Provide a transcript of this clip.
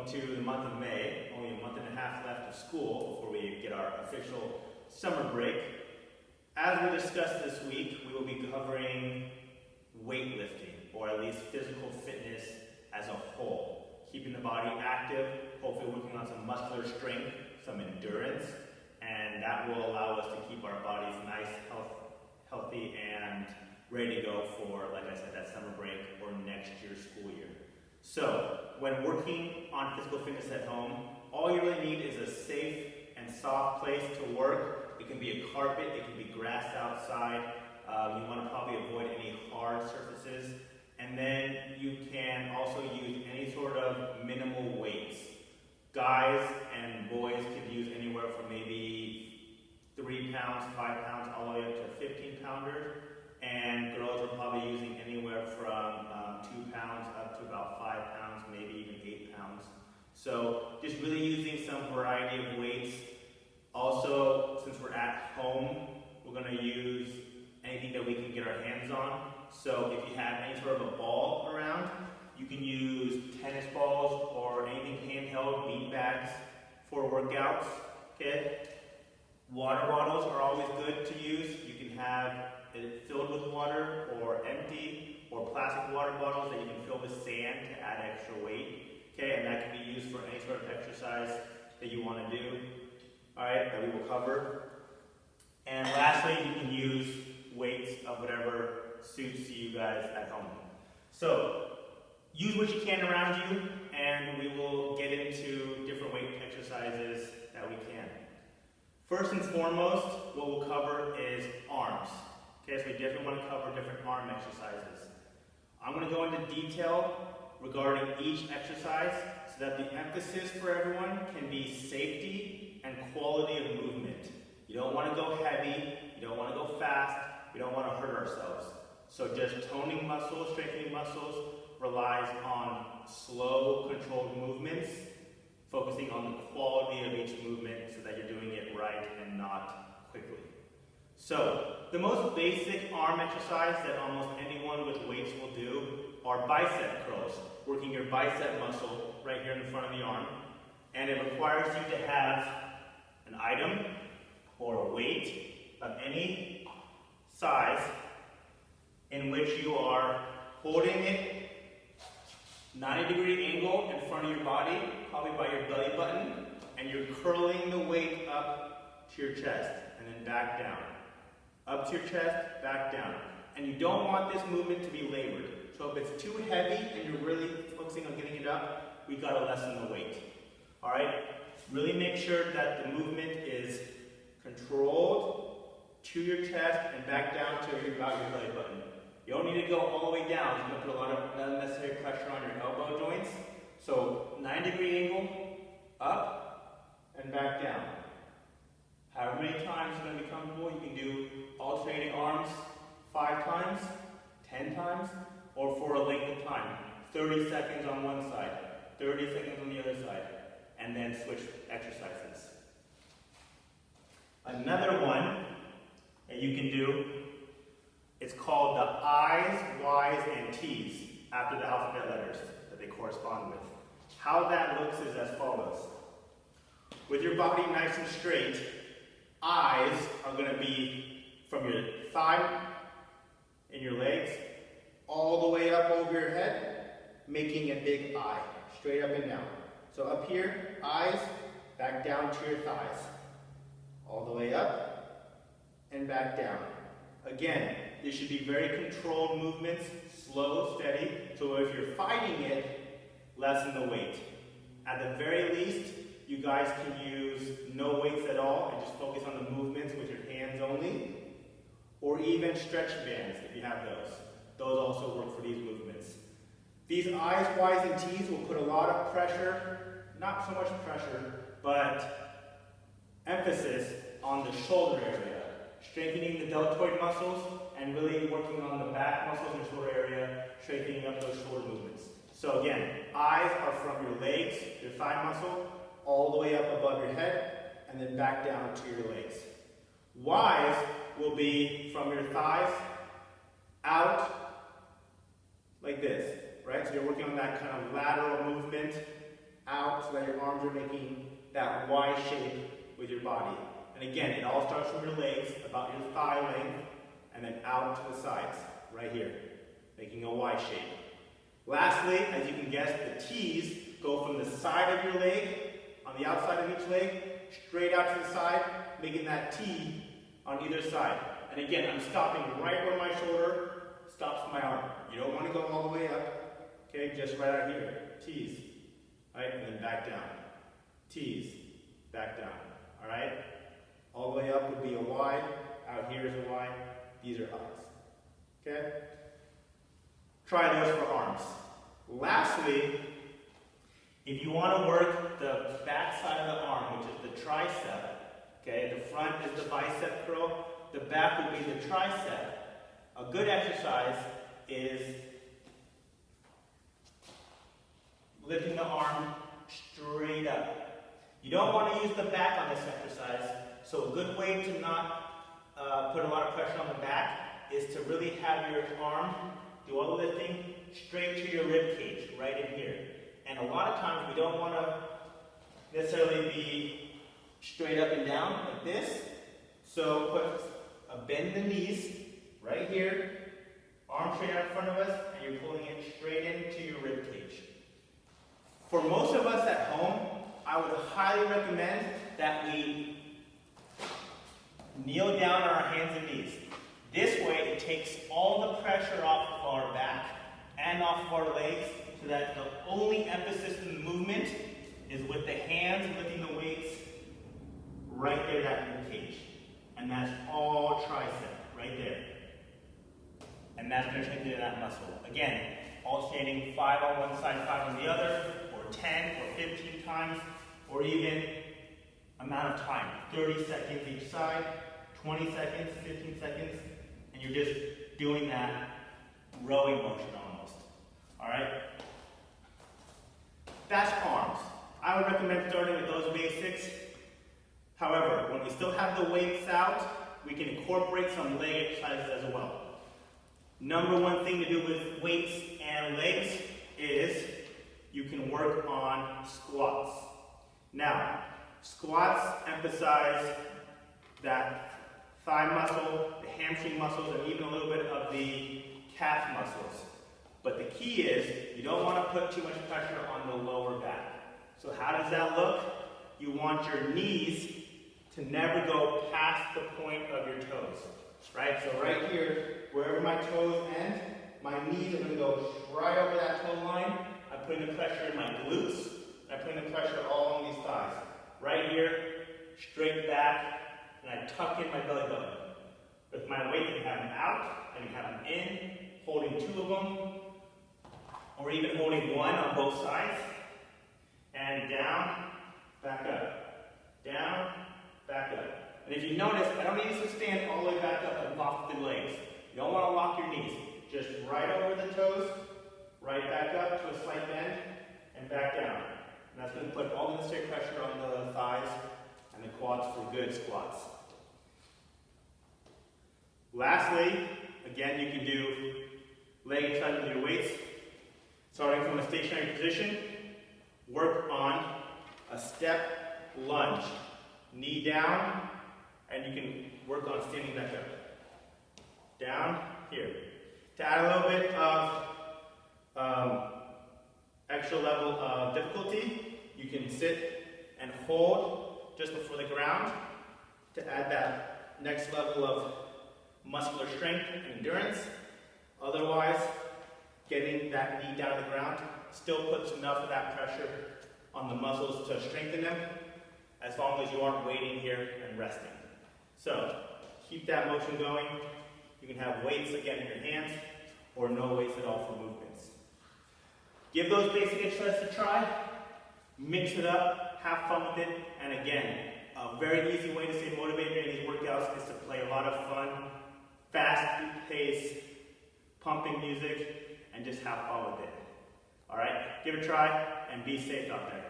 welcome to the month of May. Only a month and a half left of school before we get our official summer break. As we discussed this week, we will be covering weightlifting, or at least physical fitness as a whole. Keeping the body active, hopefully working on some muscular strength, some endurance, and that will allow us to keep our bodies nice, healthy, and ready to go for, like I said, that summer break or next year's school year. So, when working on physical fitness at home, all you really need is a safe and soft place to work. It can be a carpet, it can be grass outside. You want to probably avoid any hard surfaces. And then you can also use any sort of minimal weights. Guys and boys can use anywhere from maybe 3 pounds, 5 pounds, all the way up to 15 pounders. And girls are probably using anywhere from 2 pounds up to about 5 pounds, maybe even 8 pounds. So just really using some variety of weights. Also, since we're at home, we're going to use anything that we can get our hands on. So if you have any sort of a ball around, you can use tennis balls or anything handheld, bean bags for workouts. Okay. Water bottles are always good to use. You can have it filled with water or empty, or plastic water bottles that you can fill with sand to add extra weight. Okay, and that can be used for any sort of exercise that you want to do. Alright, that we will cover. And lastly, you can use weights of whatever suits you guys at home. So, use what you can around you, and we will get into different weight exercises that we can. First and foremost, what we'll cover is arms. Okay, so we definitely want to cover different arm exercises. I'm going to go into detail regarding each exercise so that the emphasis for everyone can be safety and quality of movement. You don't want to go heavy, you don't want to go fast, we don't want to hurt ourselves. So just toning muscles, strengthening muscles relies on slow, controlled movements, focusing on the quality of each movement so that you're doing it right and not quickly. So, the most basic arm exercise that almost anyone with weights will do are bicep curls, working your bicep muscle right here in the front of the arm. And it requires you to have an item or a weight of any size in which you are holding it 90-degree angle in front of your body, probably by your belly button, and you're curling the weight up to your chest and then back down. Up to your chest, back down. And you don't want this movement to be labored. So if it's too heavy and you're really focusing on getting it up, we gotta lessen the weight. Alright? Really make sure that the movement is controlled to your chest and back down to about your belly button. You don't need to go all the way down. It's going to put a lot of unnecessary pressure on your elbow joints. So 90-degree angle, up and back down. However many times you're going to be comfortable, you can do alternating arms 5 times, 10 times, or for a length of time. 30 seconds on one side, 30 seconds on the other side, and then switch exercises. Another one that you can do, it's called the I's, Y's, and T's after the alphabet letters that they correspond with. How that looks is as follows. With your body nice and straight, I's are going to be from your thigh and your legs all the way up over your head, making a big I, straight up and down. So up here, I's, back down to your thighs. All the way up and back down. Again, this should be very controlled movements, slow, steady. So if you're fighting it, lessen the weight. At the very least, you guys can use no weights at all and just focus on the movements with your hands only. Or even stretch bands if you have those. Those also work for these movements. These I's, Y's, and T's will put a lot of pressure, not so much pressure, but emphasis on the shoulder area, strengthening the deltoid muscles and really working on the back muscles in the shoulder area, strengthening up those shoulder movements. So again, I's are from your legs, your thigh muscle, all the way up above your head, and then back down to your legs. Y's will be from your thighs out like this, right? So you're working on that kind of lateral movement out so that your arms are making that Y shape with your body. And again, it all starts from your legs, about your thigh length, and then out to the sides, right here, making a Y shape. Lastly, as you can guess, the T's go from the side of your leg, on the outside of each leg, straight out to the side, making that T on either side. And again, I'm stopping right where my shoulder stops my arm. You don't want to go all the way up, okay, just right out here. T's, right, and then back down. T's, back down, all right? All the way up would be a Y, out here is a Y, these are I's, okay? Try those for arms. Lastly, if you want to work the back side of the arm, which is the tricep, okay, the front is the bicep curl, the back would be the tricep. A good exercise is lifting the arm straight up. You don't want to use the back on this exercise, so a good way to not put a lot of pressure on the back is to really have your arm do all the lifting straight to your rib cage, right in here. And a lot of times we don't want to necessarily be straight up and down like this. So put a bend in the knees right here, arm straight out in front of us, and you're pulling it straight into your rib cage. For most of us at home, I would highly recommend that we kneel down on our hands and knees. This way, it takes all the pressure off of our back and off of our legs, so that the only emphasis in the movement is with the hands lifting the weights right there at your cage. And that's all tricep, right there. And that's going to train that muscle. Again, alternating 5 on one side, 5 on the other, or 10 or 15 times, or even amount of time, 30 seconds each side, 20 seconds, 15 seconds, and you're just doing that rowing motion almost. All right? That's arms. I would recommend starting with those basics. However, when we still have the weights out, we can incorporate some leg exercises as well. Number one thing to do with weights and legs is you can work on squats. Now, squats emphasize that thigh muscle, the hamstring muscles, and even a little bit of the calf muscles. But the key is you don't want to put too much pressure on the lower back. So how does that look? You want your knees to never go past the point of your toes. Right? So right here, wherever my toes end, my knees are going to go right over that toe line. I'm putting the pressure in my glutes. I'm putting the pressure all along these thighs. Right here, straight back, and I tuck in my belly button. With my weight, you can have them out, and you have them in, holding 2 of them, or even holding 1 on both sides. And down, back up. Down, back up. And if you notice, I don't need you to stand all the way back up and lock the legs. You don't want to lock your knees. Just right over the toes, right back up to a slight bend, and back down. And that's going to put all the necessary pressure on the thighs and the quads for good squats. Lastly, again, you can do leg exercises with your weights. Starting from a stationary position, work on a step lunge. Knee down, and you can work on standing back up. Down, here. To add a little bit of extra level of difficulty, you can sit and hold just before the ground to add that next level of muscular strength and endurance. Otherwise, getting that knee down to the ground still puts enough of that pressure on the muscles to strengthen them, as long as you aren't waiting here and resting. So, keep that motion going. You can have weights again in your hands, or no weights at all for movements. Give those basic exercises a try, mix it up, have fun with it, and again, a very easy way to stay motivated in these workouts is to play a lot of fun, fast-paced, pumping music, and just have fun with it. Alright, give it a try, and be safe out there.